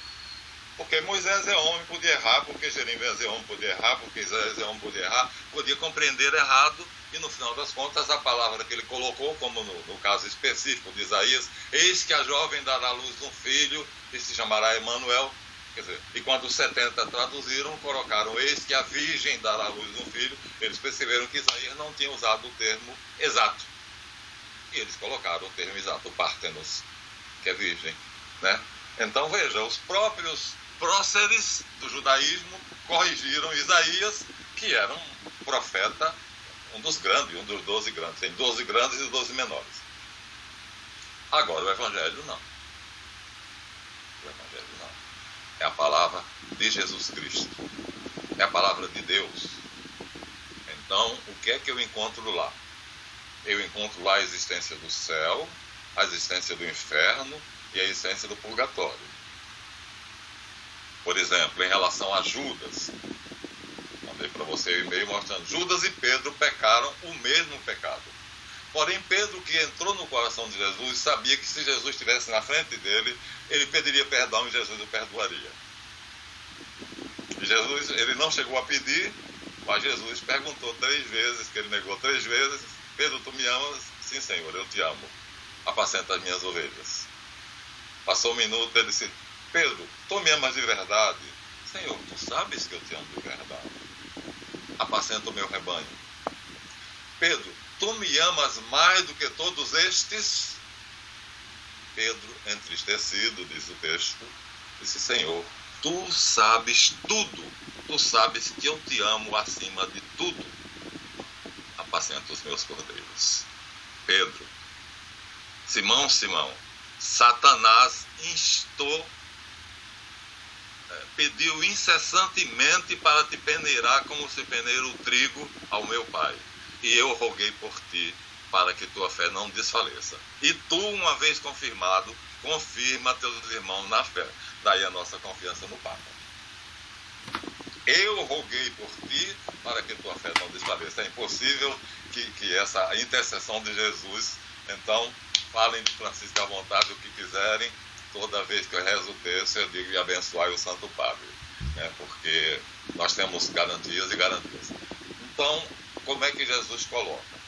Porque Moisés é homem, podia errar, porque Jeremias é homem, podia errar, porque Isaías é homem, podia errar, podia compreender errado, e no final das contas a palavra que ele colocou, como no caso específico de Isaías, eis que a jovem dará à luz um filho, e se chamará Emanuel. Quer dizer, e quando os 70 traduziram, colocaram, eis que a virgem dará à luz um filho, eles perceberam que Isaías não tinha usado o termo exato. E eles colocaram o termo exato, o Pártenos, que é virgem, né? Então, veja, os próprios próceres do judaísmo corrigiram Isaías, que era um profeta, um dos grandes, um dos 12 grandes. Tem 12 grandes e 12 menores. Agora, o Evangelho não. O Evangelho não. É a palavra de Jesus Cristo. É a palavra de Deus. Então, o que é que eu encontro lá? Eu encontro lá a existência do céu, a existência do inferno e a existência do purgatório. Por exemplo, em relação a Judas, mandei para você o e-mail mostrando, Judas e Pedro pecaram o mesmo pecado. Porém, Pedro, que entrou no coração de Jesus, sabia que se Jesus estivesse na frente dele, ele pediria perdão e Jesus o perdoaria. E Jesus, ele não chegou a pedir, mas Jesus perguntou 3 vezes, que ele negou 3 vezes, Pedro, tu me amas? Sim, Senhor, eu te amo. Apacenta as minhas ovelhas. Passou um minuto, ele disse, Pedro, tu me amas de verdade? Senhor, tu sabes que eu te amo de verdade. Apacenta o meu rebanho. Pedro, tu me amas mais do que todos estes? Pedro, entristecido, diz o texto, disse, Senhor, tu sabes tudo. Tu sabes que eu te amo acima de tudo. Apacenta os meus cordeiros. Pedro, Simão, Satanás pediu incessantemente para te peneirar como se peneira o trigo ao meu Pai. E eu roguei por ti, para que tua fé não desfaleça. E tu, uma vez confirmado, confirma teus irmãos na fé. Daí a nossa confiança no Papa. Eu roguei por ti, para que tua fé não desfaleça. É impossível que essa intercessão de Jesus, então, falem de Francisco à vontade o que quiserem. Toda vez que eu rezo o texto, eu digo e abençoai o Santo Padre, né? Porque nós temos garantias e garantias. Então, como é que Jesus coloca?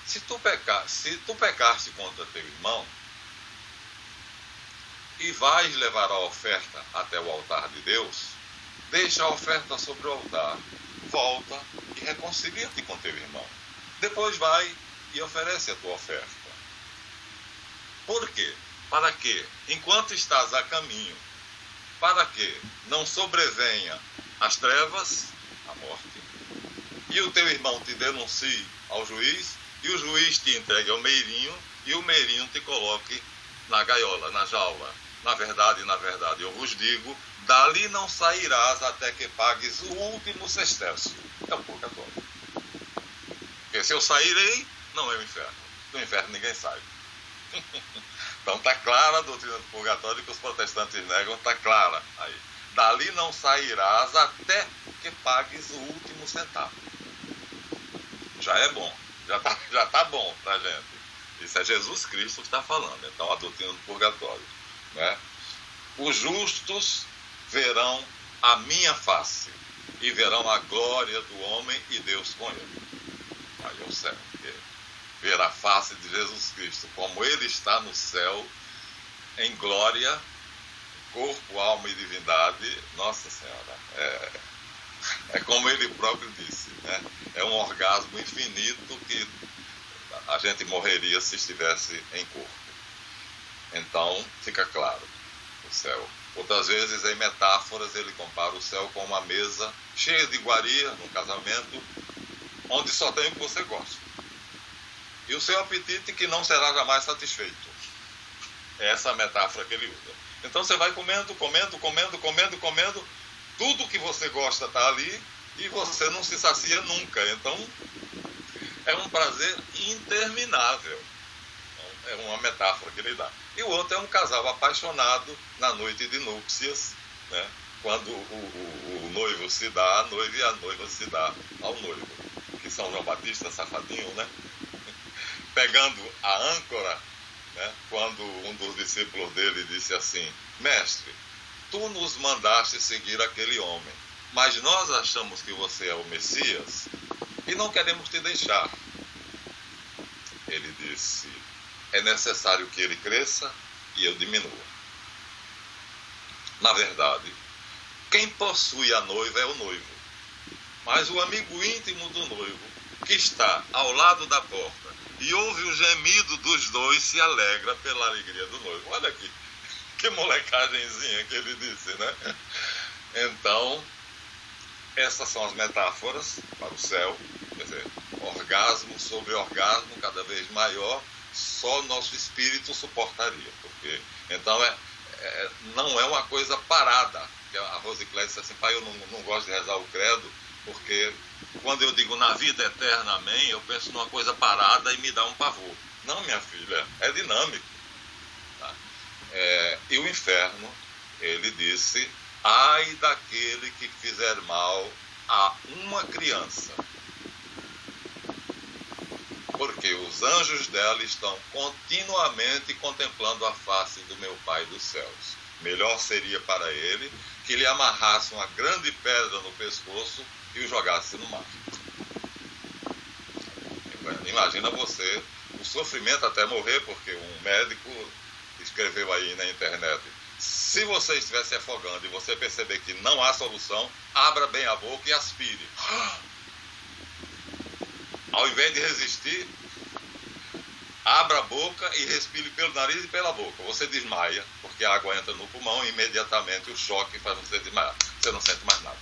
Se tu pecaste contra teu irmão e vais levar a oferta até o altar de Deus, deixa a oferta sobre o altar, volta e reconcilia-te com teu irmão. Depois vai e oferece a tua oferta. Por quê? Para que, enquanto estás a caminho, para que não sobrevenha as trevas, a morte, e o teu irmão te denuncie ao juiz, e o juiz te entregue ao meirinho, e o meirinho te coloque na gaiola, na jaula. Na verdade, eu vos digo, dali não sairás até que pagues o último sextércio. É o purgatório. Porque se eu sairei, não é o inferno. Do inferno ninguém sai. Então está clara a doutrina do purgatório que os protestantes negam, está clara aí. Dali não sairás até que pagues o último centavo. Já é bom, já tá bom pra gente. Isso é Jesus Cristo que está falando, então a doutrina do purgatório, né? Os justos verão a minha face e verão a glória do homem e Deus com ele. Aí é o céu, ver a face de Jesus Cristo, como ele está no céu, em glória, corpo, alma e divindade. Nossa Senhora, é como ele próprio disse, né? É um orgasmo infinito que a gente morreria se estivesse em corpo. Então, fica claro, o céu. Outras vezes, em metáforas, ele compara o céu com uma mesa cheia de iguaria, num casamento, onde só tem o que você gosta. E o seu apetite que não será jamais satisfeito. É essa a metáfora que ele usa. Então você vai comendo, tudo que você gosta está ali e você não se sacia nunca. Então é um prazer interminável. Então, é uma metáfora que ele dá. E o outro é um casal apaixonado na noite de núpcias, né? Quando o noivo se dá à noiva e a noiva se dá ao noivo. Que São João Batista, safadinho, né? Pegando a âncora, né? Quando um dos discípulos dele disse assim: Mestre, tu nos mandaste seguir aquele homem, mas nós achamos que você é o Messias e não queremos te deixar. Ele disse: é necessário que ele cresça e eu diminua. Na verdade, quem possui a noiva é o noivo, mas o amigo íntimo do noivo, que está ao lado da porta e ouve o gemido dos dois, se alegra pela alegria do noivo. Olha aqui, que molecagemzinha que ele disse, né? Então, essas são as metáforas para o céu. Quer dizer, orgasmo sobre orgasmo cada vez maior, só nosso espírito suportaria. Porque, então, não é uma coisa parada. A Rosicléia disse assim: pai, eu não gosto de rezar o credo, porque quando eu digo na vida eterna, amém, eu penso numa coisa parada e me dá um pavor. Não, minha filha, é dinâmico. Tá? E o inferno, ele disse, ai daquele que fizer mal a uma criança, porque os anjos dela estão continuamente contemplando a face do meu Pai dos céus. Melhor seria para ele que lhe amarrasse uma grande pedra no pescoço e o jogasse no mar. Imagina você, o sofrimento até morrer, porque um médico escreveu aí na internet, se você estiver se afogando e você perceber que não há solução, abra bem a boca e aspire. Ao invés de resistir, abra a boca e respire pelo nariz e pela boca. Você desmaia, porque a água entra no pulmão e imediatamente o choque faz você desmaiar. Você não sente mais nada.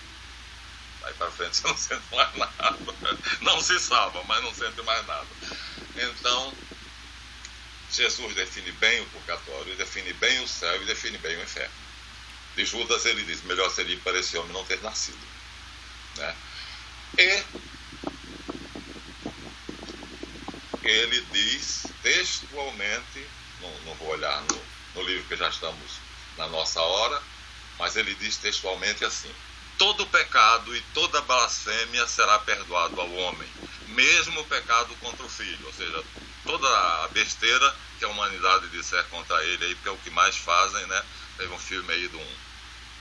Vai para frente, você não sente mais nada. Não se salva, mas não sente mais nada. Então, Jesus define bem o purgatório, define bem o céu e define bem o inferno. De Judas ele diz, melhor seria para esse homem não ter nascido. Né? E ele diz textualmente, não vou olhar no livro que já estamos na nossa hora, mas ele diz textualmente assim, todo pecado e toda blasfêmia será perdoado ao homem, mesmo o pecado contra o filho, ou seja, toda a besteira que a humanidade disser contra ele, aí, porque é o que mais fazem, né? Teve um filme aí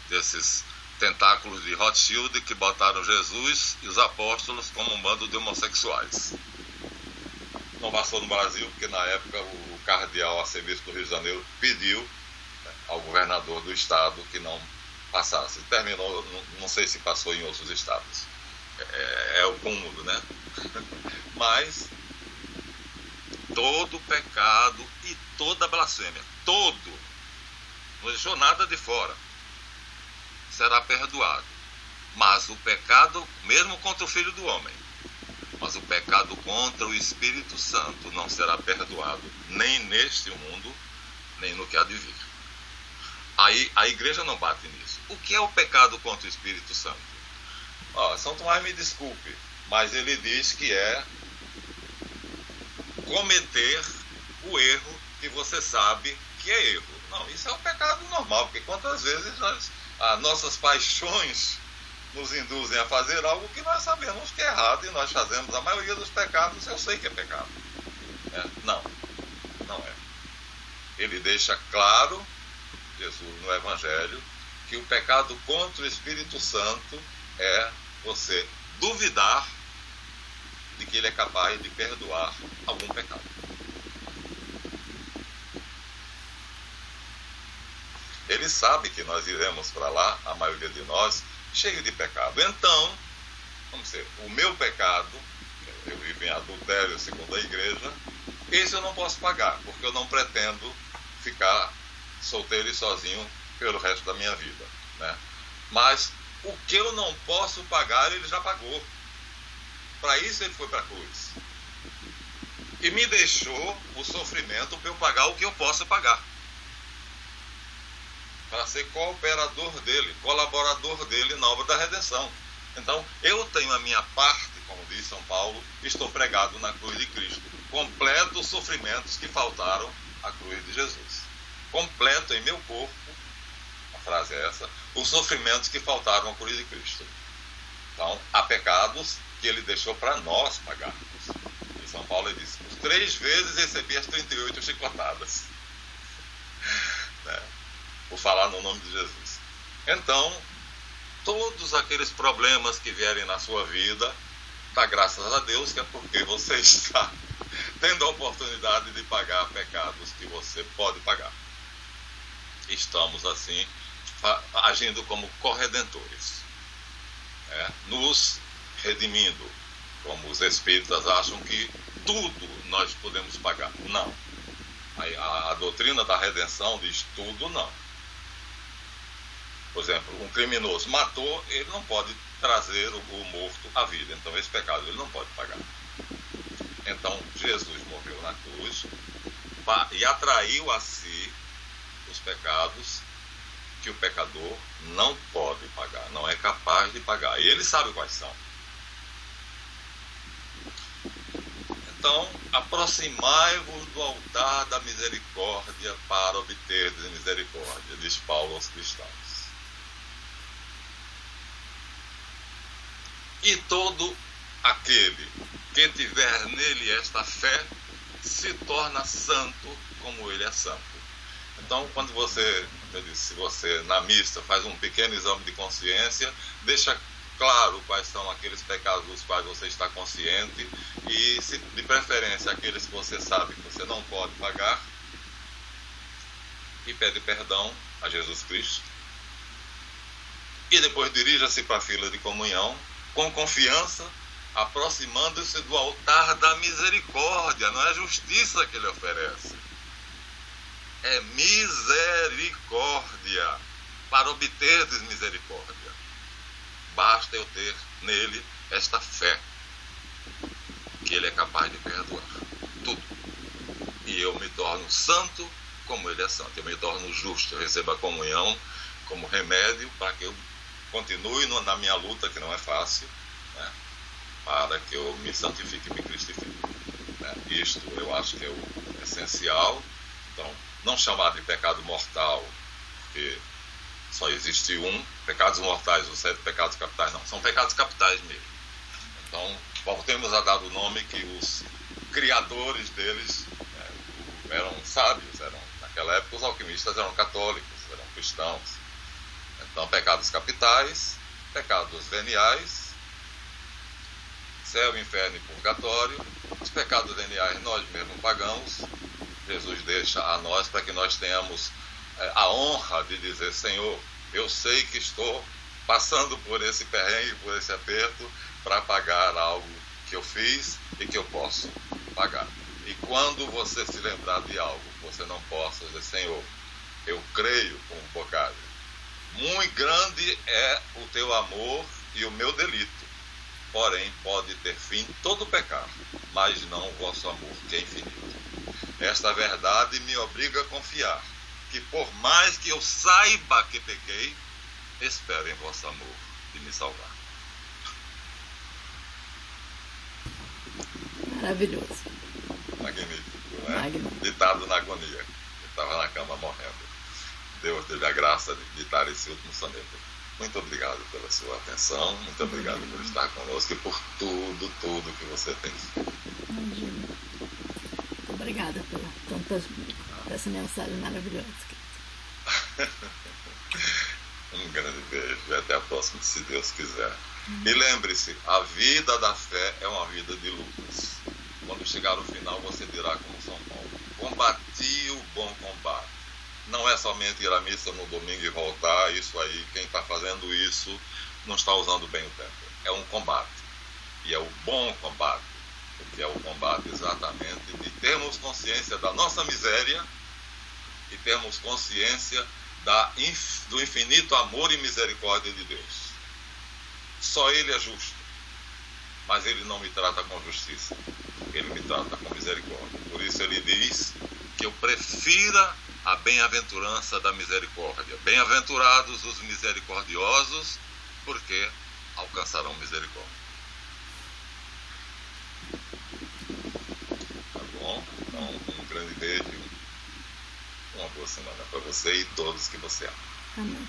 desses tentáculos de Rothschild que botaram Jesus e os apóstolos como um bando de homossexuais. Não passou no Brasil, porque na época o cardeal arcebispo do Rio de Janeiro pediu, né, ao governador do estado que não passasse. Terminou, não sei se passou em outros estados. É o cúmulo, né? Mas todo pecado e toda blasfêmia, todo, não deixou nada de fora, será perdoado. Mas o pecado, mesmo contra o Filho do Homem, mas o pecado contra o Espírito Santo não será perdoado, nem neste mundo, nem no que há de vir. Aí a igreja não bate nisso. O que é o pecado contra o Espírito Santo? São Tomás me desculpe, mas ele diz que é cometer o erro que você sabe que é erro. Não, isso é um pecado normal, porque quantas vezes as nossas paixões nos induzem a fazer algo que nós sabemos que é errado e nós fazemos. A maioria dos pecados eu sei que é pecado. Não é. Ele deixa claro, Jesus no Evangelho, que o pecado contra o Espírito Santo é você duvidar de que ele é capaz de perdoar algum pecado. Ele sabe que nós iremos para lá, a maioria de nós, cheio de pecado. Então, vamos dizer, o meu pecado, eu vivo em adultério segundo a igreja, esse eu não posso pagar, porque eu não pretendo ficar solteiro e sozinho pelo resto da minha vida, né? Mas o que eu não posso pagar, ele já pagou. Para isso ele foi para a cruz. E me deixou o sofrimento para eu pagar o que eu posso pagar. Para ser cooperador dele, colaborador dele na obra da redenção. Então, eu tenho a minha parte, como diz São Paulo, estou pregado na cruz de Cristo. Completo os sofrimentos que faltaram à cruz de Jesus. Completo em meu corpo, a frase é essa, os sofrimentos que faltaram à cruz de Cristo. Então, há pecados que ele deixou para nós pagarmos. Em São Paulo ele diz, por 3 vezes recebi as 38 chicotadas. Né? Por falar no nome de Jesus. Então, todos aqueles problemas que vierem na sua vida, dá graças a Deus que é porque você está tendo a oportunidade de pagar pecados que você pode pagar. Estamos assim, agindo como corredentores, nos redimindo, como os espíritas acham que tudo nós podemos pagar. Não. A doutrina da redenção diz tudo não. Por exemplo, um criminoso matou, ele não pode trazer o morto à vida. Então esse pecado ele não pode pagar. Então Jesus morreu na cruz e atraiu a si os pecados que o pecador não pode pagar, não é capaz de pagar. E ele sabe quais são. Então, aproximai-vos do altar da misericórdia para obter misericórdia, diz Paulo aos cristãos. E todo aquele que tiver nele esta fé se torna santo como ele é santo. Então, quando você, se você na missa faz um pequeno exame de consciência, deixa claro quais são aqueles pecados dos quais você está consciente e, se, de preferência, aqueles que você sabe que você não pode pagar, e pede perdão a Jesus Cristo. E depois dirija-se para a fila de comunhão com confiança, aproximando-se do altar da misericórdia. Não é justiça que ele oferece, é misericórdia, para obter misericórdia. Basta eu ter nele esta fé, que ele é capaz de perdoar tudo. E eu me torno santo como ele é santo. Eu me torno justo. Eu recebo a comunhão como remédio para que eu continue na minha luta, que não é fácil, né? Para que eu me santifique e me cristifique. Né? Isto eu acho que é o essencial. Então, não chamar de pecado mortal, porque só existe um. Pecados mortais, os 7 pecados capitais, não. São pecados capitais mesmo. Então, voltemos a dar o nome que os criadores deles eram sábios. Naquela época, os alquimistas eram católicos, eram cristãos. Então, pecados capitais, pecados veniais, céu, inferno e purgatório. Os pecados veniais nós mesmos pagamos. Jesus deixa a nós para que nós tenhamos a honra de dizer: Senhor, eu sei que estou passando por esse perrengue, por esse aperto, para pagar algo que eu fiz e que eu posso pagar. E quando você se lembrar de algo, você não possa dizer: Senhor, eu creio com um bocado. Muito grande é o teu amor e o meu delito. Porém, pode ter fim todo pecado, mas não o vosso amor, que é infinito. Esta verdade me obriga a confiar que, por mais que eu saiba que pequei, espero em vosso amor de me salvar. Maravilhoso. Magnífico, né? Magnífico. Ditado na agonia. Ele estava na cama morrendo. Deus teve a graça de ditar esse último soneto. Muito obrigado pela sua atenção, muito obrigado por estar conosco e por tudo que você fez. Imagina. Muito obrigada por essa mensagem maravilhosa. Um grande beijo e até a próxima, se Deus quiser. E lembre-se, a vida da fé é uma vida de lutas. Quando chegar no final, você dirá como São Paulo: combati o bom combate. Não é somente ir à missa no domingo e voltar. Isso aí, quem está fazendo isso não está usando bem o tempo. É um combate. E é o bom combate. Porque é o combate exatamente de termos consciência da nossa miséria e termos consciência do infinito amor e misericórdia de Deus. Só Ele é justo, mas Ele não me trata com justiça, Ele me trata com misericórdia. Por isso Ele diz que eu prefira a bem-aventurança da misericórdia. Bem-aventurados os misericordiosos, porque alcançarão misericórdia. Tá bom? Então, um grande beijo, uma boa semana para você e todos que você ama. Amém.